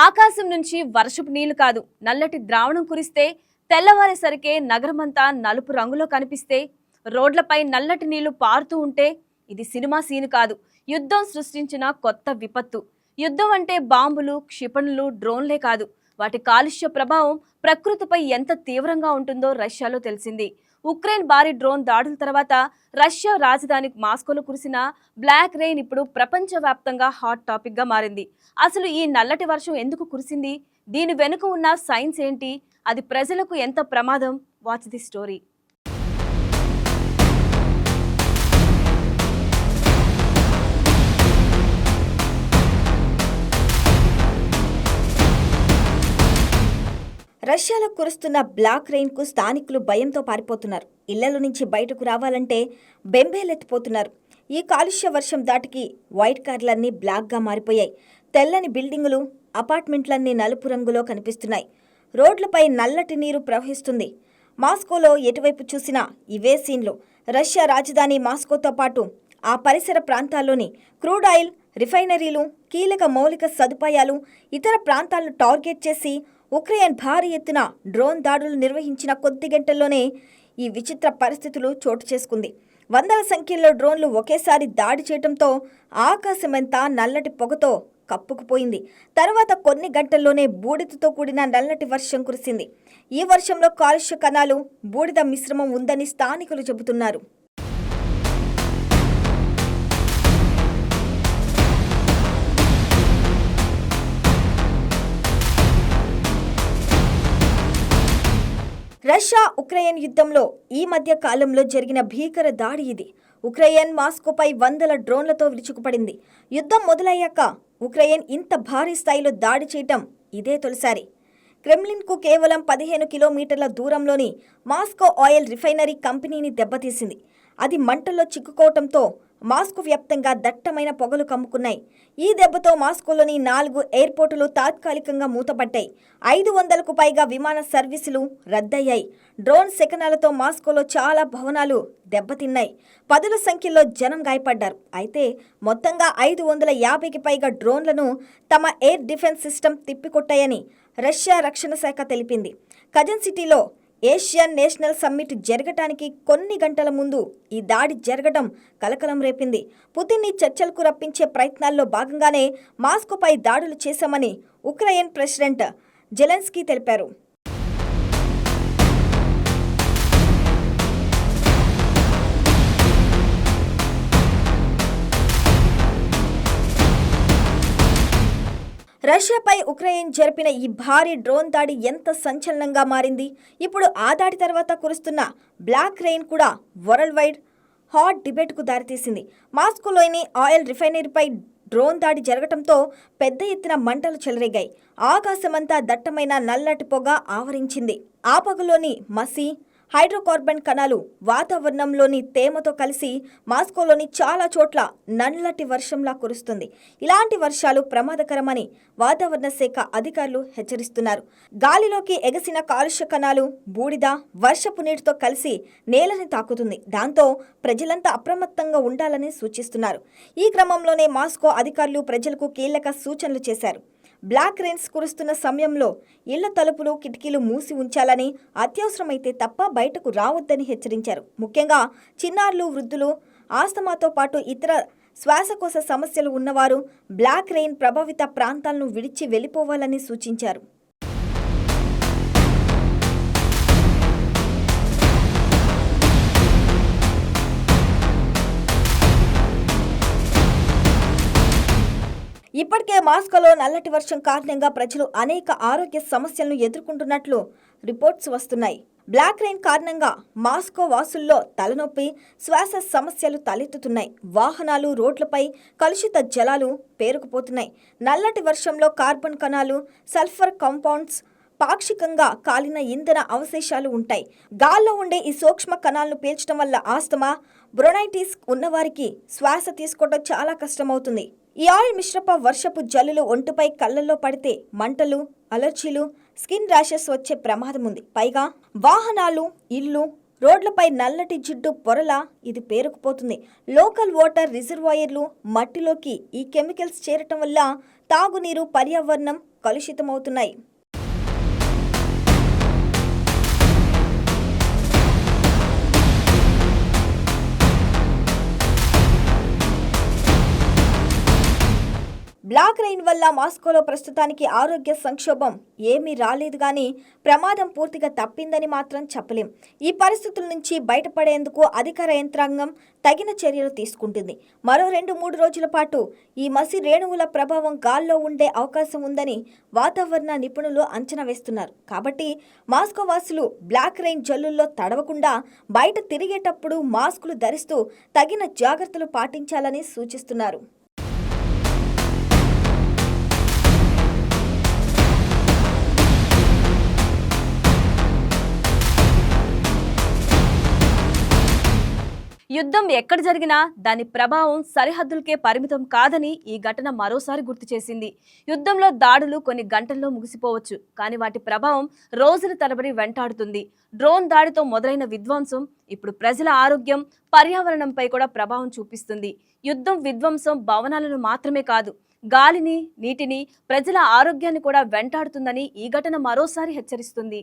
ఆకాశం నుంచి వర్షపు నీళ్లు కాదు, నల్లటి ద్రావణం కురిస్తే తెల్లవారేసరికే నగరమంతా నలుపు రంగులో కనిపిస్తే రోడ్లపై నల్లటి నీళ్లు పారుతూ ఉంటే ఇది సినిమా సీన్ కాదు, యుద్ధం సృష్టించిన కొత్త విపత్తు. యుద్ధం అంటే బాంబులు, క్షిపణులు, డ్రోన్లే కాదు, వాటి కాలుష్య ప్రభావం ప్రకృతిపై ఎంత తీవ్రంగా ఉంటుందో రష్యాలో తెలిసింది. ఉక్రెయిన్ భారీ డ్రోన్ దాడుల తర్వాత రష్యా రాజధాని మాస్కోలో కురిసిన బ్లాక్ రెయిన్ ఇప్పుడు ప్రపంచవ్యాప్తంగా హాట్ టాపిక్ గా మారింది. అసలు ఈ నల్లటి వర్షం ఎందుకు కురిసింది, దీని వెనుక ఉన్న సైన్స్ ఏంటి, అది ప్రజలకు ఎంత ప్రమాదం? Watch the story. రష్యాలో కురుస్తున్న బ్లాక్ రెయిన్కు స్థానికులు భయంతో పారిపోతున్నారు. ఇళ్లలో నుంచి బయటకు రావాలంటే బెంబేలెత్తిపోతున్నారు. ఈ కాలుష్య వర్షం దాటికి వైట్ కార్లన్నీ బ్లాక్గా మారిపోయాయి. తెల్లని బిల్డింగులు, అపార్ట్మెంట్లన్నీ నలుపు రంగులో కనిపిస్తున్నాయి. రోడ్లపై నల్లటి నీరు ప్రవహిస్తుంది. మాస్కోలో ఎటువైపు చూసినా ఇవే సీన్లు. రష్యా రాజధాని మాస్కోతో పాటు ఆ పరిసర ప్రాంతాల్లోని క్రూడ్ ఆయిల్ రిఫైనరీలు, కీలక మౌలిక సదుపాయాలు, ఇతర ప్రాంతాలను టార్గెట్ చేసి ఉక్రెయిన్ భారీ ఎత్తున డ్రోన్ దాడులు నిర్వహించిన కొద్ది గంటల్లోనే ఈ విచిత్ర పరిస్థితులు చోటు చేసుకుంది. వందల సంఖ్యలో డ్రోన్లు ఒకేసారి దాడి చేయడంతో ఆకాశమంతా నల్లటి పొగతో కప్పుకుపోయింది. తర్వాత కొన్ని గంటల్లోనే బూడిదతో కూడిన నల్లటి వర్షం కురిసింది. ఈ వర్షంలో కాలుష్య కణాలు, బూడిద మిశ్రమం ఉందని స్థానికులు చెబుతున్నారు. రష్యా ఉక్రెయిన్ యుద్ధంలో ఈ మధ్య కాలంలో జరిగిన భీకర దాడి ఇది. ఉక్రెయిన్ మాస్కోపై వందల డ్రోన్లతో విరుచుకుపడింది. యుద్ధం మొదలయ్యాక ఉక్రెయిన్ ఇంత భారీ స్థాయిలో దాడి చేయటం ఇదే తొలిసారి. క్రెమ్లిన్కు కేవలం 15 కిలోమీటర్ల దూరంలోని మాస్కో ఆయిల్ రిఫైనరీ కంపెనీని దెబ్బతీసింది. అది మంటల్లో చిక్కుకోవటంతో మాస్కో వ్యాప్తంగా దట్టమైన పొగలు కమ్ముకున్నాయి. ఈ దెబ్బతో మాస్కోలోని 4 ఎయిర్పోర్టులు తాత్కాలికంగా మూతపడ్డాయి. 500కు పైగా విమాన సర్వీసులు రద్దయ్యాయి. డ్రోన్ శకనాలతో మాస్కోలో చాలా భవనాలు దెబ్బతిన్నాయి. పదుల సంఖ్యలో జనం గాయపడ్డారు. అయితే మొత్తంగా 550కి పైగా డ్రోన్లను తమ ఎయిర్ డిఫెన్స్ సిస్టమ్ తిప్పికొట్టాయని రష్యా రక్షణ శాఖ తెలిపింది. కజన్ సిటీలో ఏషియన్ నేషనల్ సమ్మిట్ జరగటానికి కొన్ని గంటల ముందు ఈ దాడి జరగడం కలకలం రేపింది. పుతిన్ని చర్చలకు రప్పించే ప్రయత్నాల్లో భాగంగానే మాస్కోపై దాడులు చేశామని ఉక్రెయిన్ ప్రెసిడెంట్ జెలెన్స్కీ తెలిపారు. రష్యాపై ఉక్రెయిన్ జరిపిన ఈ భారీ డ్రోన్ దాడి ఎంత సంచలనంగా మారింది. ఇప్పుడు ఆ దాడి తర్వాత కురుస్తున్న బ్లాక్ రెయిన్ కూడా వరల్డ్ వైడ్ హాట్ డిబేట్కు దారితీసింది. మాస్కోలోని ఆయిల్ రిఫైనరీపై డ్రోన్ దాడి జరగడంతో పెద్ద ఎత్తున మంటలు చెలరేగాయి. ఆకాశమంతా దట్టమైన నల్లటి పొగ ఆవరించింది. ఆ పొగలోని మసి, హైడ్రోకార్బన్ కణాలు వాతావరణంలోని తేమతో కలిసి మాస్కోలోని చాలా చోట్ల నల్లటి వర్షంలా కురుస్తుంది. ఇలాంటి వర్షాలు ప్రమాదకరమని వాతావరణ శాఖ అధికారులు హెచ్చరిస్తున్నారు. గాలిలోకి ఎగసిన కాలుష్య కణాలు, బూడిద వర్షపు నీటితో కలిసి నేలని తాకుతుంది. దాంతో ప్రజలంతా అప్రమత్తంగా ఉండాలని సూచిస్తున్నారు. ఈ క్రమంలోనే మాస్కో అధికారులు ప్రజలకు కీలక సూచనలు చేశారు. బ్లాక్ రెయిన్స్ కురుస్తున్న సమయంలో ఇళ్ల తలుపులు, కిటికీలు మూసి ఉంచాలని, అత్యవసరమైతే తప్ప బయటకు రావద్దని హెచ్చరించారు. ముఖ్యంగా చిన్నారులు, వృద్ధులు, ఆస్తమాతో పాటు ఇతర శ్వాసకోశ సమస్యలు ఉన్నవారు బ్లాక్ రెయిన్ ప్రభావిత ప్రాంతాలను విడిచి వెళ్లిపోవాలని సూచించారు. ఇప్పటికే మాస్కోలో నల్లటి వర్షం కారణంగా ప్రజలు అనేక ఆరోగ్య సమస్యలను ఎదుర్కొంటున్నట్లు రిపోర్ట్స్ వస్తున్నాయి. బ్లాక్ రెయిన్ కారణంగా మాస్కో వాసుల్లో తలనొప్పి, శ్వాస సమస్యలు తలెత్తుతున్నాయి. వాహనాలు, రోడ్లపై కలుషిత జలాలు పేరుకుపోతున్నాయి. నల్లటి వర్షంలో కార్బన్ కణాలు, సల్ఫర్ కాంపౌండ్స్, పాక్షికంగా కాలిన ఇంధన అవశేషాలు ఉంటాయి. గాల్లో ఉండే ఈ సూక్ష్మ కణాలను పీల్చడం వల్ల ఆస్తమా, బ్రోనైటిస్ ఉన్నవారికి శ్వాస తీసుకోవడం చాలా కష్టమవుతుంది. ఈ ఆయిల్ మిశ్రప వర్షపు జల్లులు ఒంటిపై, కళ్ళల్లో పడితే మంటలు, అలర్జీలు, స్కిన్ ర్యాషెస్ వచ్చే ప్రమాదం ఉంది. పైగా వాహనాలు, ఇల్లు, రోడ్లపై నల్లటి జిడ్డు పొరలా ఇది పేరుకుపోతుంది. లోకల్ వాటర్ రిజర్వాయర్లు మట్టిలోకి ఈ కెమికల్స్ చేరటం వల్ల తాగునీరు, పర్యావరణం కలుషితమవుతున్నాయి. బ్లాక్ రెయిన్ వల్ల మాస్కోలో ప్రస్తుతానికి ఆరోగ్య సంక్షోభం ఏమీ రాలేదు కానీ ప్రమాదం పూర్తిగా తప్పిందని మాత్రం చెప్పలేం. ఈ పరిస్థితుల నుంచి బయటపడేందుకు అధికార యంత్రాంగం తగిన చర్యలు తీసుకుంటుంది. మరో 2-3 రోజుల పాటు ఈ మసి రేణువుల ప్రభావం గాల్లో ఉండే అవకాశం ఉందని వాతావరణ నిపుణులు అంచనా వేస్తున్నారు. కాబట్టి మాస్కో వాసులు బ్లాక్ రెయిన్ జల్లుల్లో తడవకుండా బయట తిరిగేటప్పుడు మాస్కులు ధరిస్తూ తగిన జాగ్రత్తలు పాటించాలని సూచిస్తున్నారు. యుద్ధం ఎక్కడ జరిగినా దాని ప్రభావం సరిహద్దులకే పరిమితం కాదని ఈ ఘటన మరోసారి గుర్తు చేసింది. యుద్ధంలో దాడులు కొన్ని గంటల్లో ముగిసిపోవచ్చు, కానీ వాటి ప్రభావం రోజుల తరబడి వెంటాడుతుంది. డ్రోన్ దాడితో మొదలైన విధ్వంసం ఇప్పుడు ప్రజల ఆరోగ్యం, పర్యావరణంపై కూడా ప్రభావం చూపిస్తుంది. యుద్ధం విధ్వంసం భవనాలను మాత్రమే కాదు, గాలిని, నీటిని, ప్రజల ఆరోగ్యాన్ని కూడా వెంటాడుతుందని ఈ ఘటన మరోసారి హెచ్చరిస్తుంది.